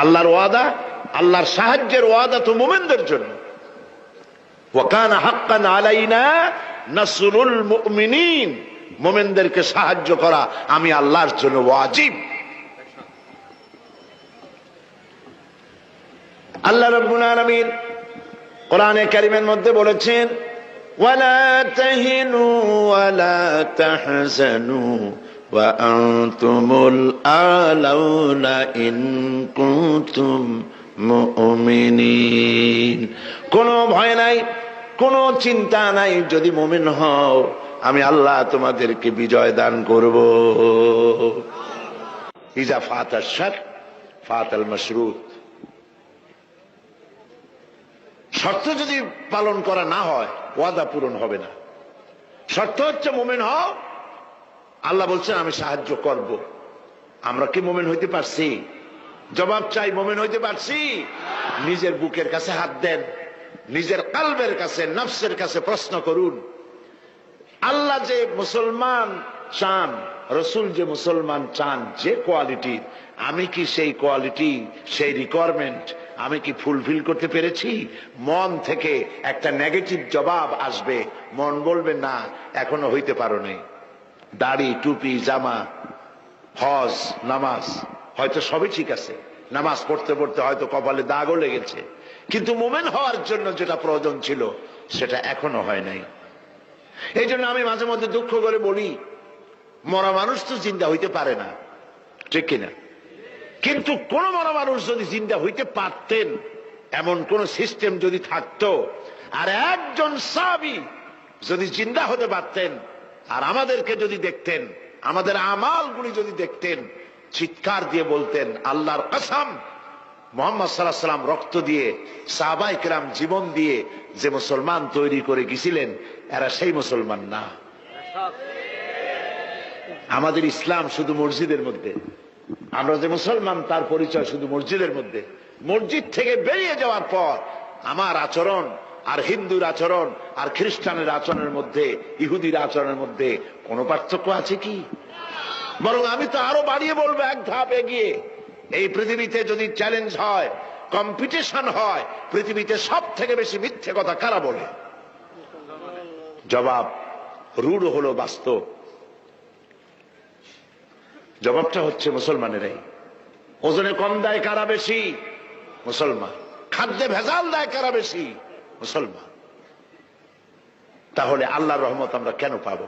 আল্লাহর ওয়াদা, আল্লাহর সাহায্যের ওয়াদা তো মুমিনদের জন্য। ওয়া কানা হাক্কান আলাইনা নাসরুল মুমিনিন, মুমিনদেরকে সাহায্য করা আমি আল্লাহর জন্য ওয়াজিব। আল্লাহ রাব্বুল আলামিন কোরআনে কারীমের মধ্যে বলেছেন, ওয়ালা তাহিনু ওয়ালা তাহজানু ওয়া আনতুমুল আলাউনা ইন কুনতুম মুমিনিন। কোনো ভয় নাই, কোনো চিন্তা নাই, যদি মুমিন হও আমি আল্লাহ তোমাদেরকে বিজয় দান করব। ইজা ফাতাশ শার ফাতাল মাশরুত। শর্ত যদি পালন করা না হয় ওয়াদা পূরণ হবে না। শর্ত হচ্ছে মুমিন হও, আল্লাহ বলছেন আমি সাহায্য করব। আমরা কি মুমিন হইতে পারছি? জবাব চাই, মুমিন হইতে পারছি? নিজের বুকের কাছে হাত দেন, নিজের কলবের কাছে, নফসের কাছে প্রশ্ন করুন। আল্লাহ যে মুসলমান চান, রসুল যে মুসলমান চান, যে কোয়ালিটি, আমি কি সেই কোয়ালিটি, সেই রিকোয়ারমেন্ট আমি কি ফুলফিল করতে পেরেছি? মন থেকে একটা নেগেটিভ জবাব আসবে, মন বলবে না এখনো হইতে পারো নাই। দাড়ি, টুপি, জামা, হজ, নামাজ হয়তো সবই ঠিক আছে, নামাজ পড়তে পড়তে হয়তো কপালে দাগও লেগেছে, কিন্তু মুমিন হওয়ার জন্য যেটা প্রয়োজন ছিল সেটা এখনো হয় নাই। এই জন্য আমি মাঝে মধ্যে দুঃখ করে বলি, মরা মানুষ তো জিন্দা হইতে পারে না, ঠিক কিনা? কিন্তু কোন মরা মানুষ যদি জিন্দা হইতে পারতেন, এমন কোন সিস্টেম যদি থাকতো, আর একজন সাহাবী যদি জিন্দা হতে পারতেন, আর আমাদেরকে যদি দেখতেন, আমাদের আমালগুলি যদি দেখতেন, চিৎকার দিয়ে বলতেন আল্লাহর কসম, মুহাম্মদ সাল্লাল্লাহু আলাইহি ওয়াসাল্লাম রক্ত দিয়ে, সাহাবায়ে কেরাম জীবন দিয়ে যে মুসলমান তৈরি করে গেছিলেন, এরা সেই মুসলমান না। আমাদের ইসলাম শুধু মসজিদের মধ্যে, আমরা যে মুসলমান তার পরিচয় শুধু মসজিদের মধ্যে। মসজিদ থেকে বেরিয়ে যাওয়ার পর আমার আচরণ আর হিন্দুর আচরণ আর খ্রিস্টানের আচরণের মধ্যে, ইহুদির আচরণের মধ্যে কোনো পার্থক্য আছে কি? বরং আমি তো আরো বাড়িয়ে বলবো, এক ধাপ এগিয়ে। এই পৃথিবীতে যদি চ্যালেঞ্জ হয়, কম্পিটিশন হয়, পৃথিবীতে সব থেকে বেশি মিথ্যে কথা কারা বলে? জবাব রূঢ় হলো বাস্তব, জবাবটা হচ্ছে মুসলমানেরাই। ওজনে কম দেয় কারা বেশি? মুসলমান। খাদ্যে ভেজাল দেয় কারা বেশি? মুসলমান। তাহলে আল্লাহর রহমত আমরা কেন পাবো?